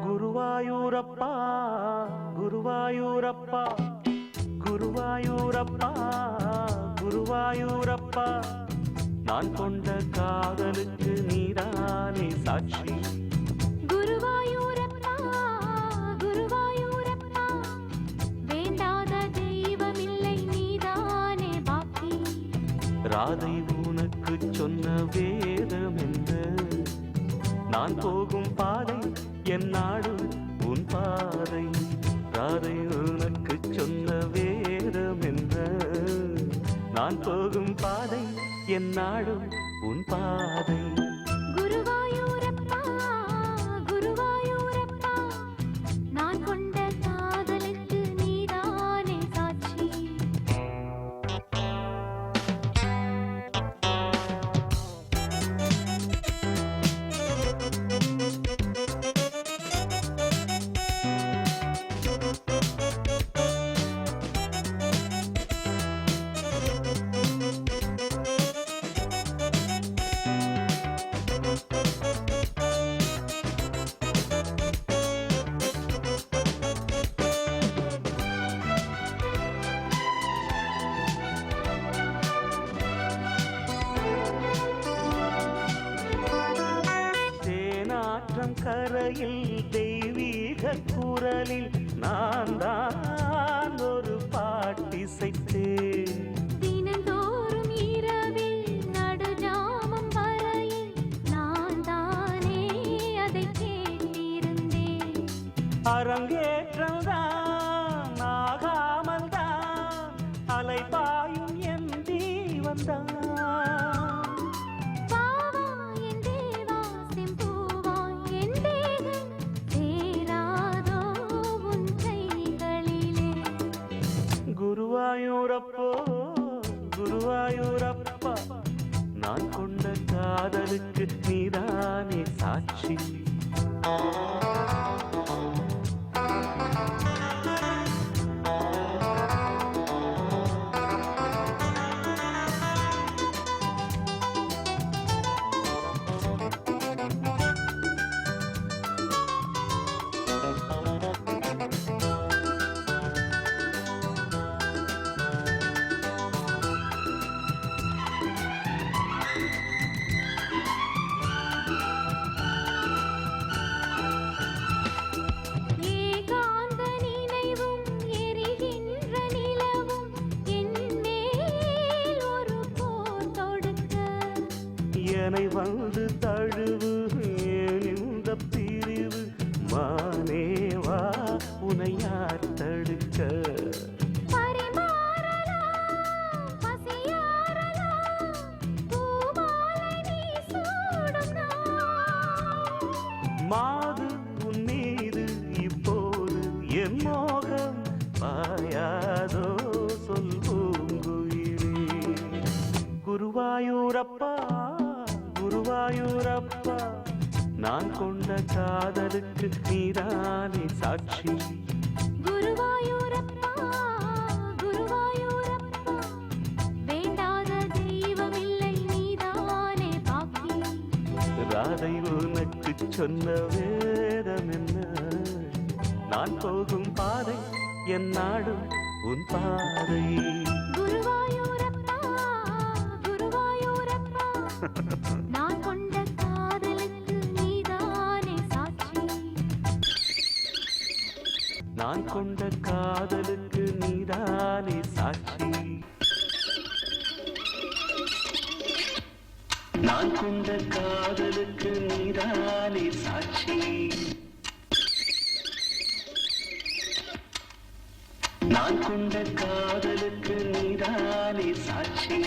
குருவாயூரப்பா குருவாயூரப்பா குருவாயூரப்பா குருவாயூரப்பா நான் கொண்ட காதலுக்கு நீதானே சாட்சி. குருவாயூரப்பா குருவாயூரப்பா வேண்டாத தெய்வமில்லை நீதானே பாக்கி. ராதை உனக்கு சொன்ன வேதம் என்ன? நான் போகும் பாதை என் நாடு உன் பாதை. ராதை உனக்கு சொன்ன வேதம் என்ன? நான் போகும் பாதை என் நாடு உன் பாதை. குருவாயூரப்பா குருவாயூரப்பா நான் கொண்ட காதலுக்கு நீதானே சாட்சி. கரையில் தெய்வீக குரலில் நான் தான் ஒரு பாட்டிசைத்தேன். தினந்தோறும் இரவில் நடுஜாமம் வரையில் நான் தானே அதை கேட்டிருந்தேன். அரங்கேற்றம்தான் ஆகாமல் தான் அலைபாயும் என் தீவந்தான். குருவாயூரப்போ குருவாயூரப்பா நான் கொண்ட காதலுக்கு நீதானே சாட்சி. என்னை வந்து தழுவு இந்த பிரிவு மானேவா உனை யார் தடுக்க. மாது உன் மீது இப்போது என் மோகம் பாயாதோ சொல் பூங்குயிலே. குருவாயூரப்பா குருவாயூரப்பா நான் கொண்ட காதலுக்கு நீதானே சாட்சி. குருவாயூரப்பா குருவாயூரப்பா வேண்டாத தெய்வமில்லை நீதானே பாக்கி. ராதை உனக்கு சொன்ன வேதம் என்ன? நான் போகும் பாதை என் நாடு உன் பாதை. குருவாயூரப்பா குருவாயூரப்பா நான் கொண்ட காதலுக்கு நீதானே சாட்சி. நான் கொண்ட காதலுக்கு நீதானே சாட்சி. நான் கொண்ட காதலுக்கு நீதானே சாட்சி. நான் கொண்ட காதலுக்கு நீதானே சாட்சி.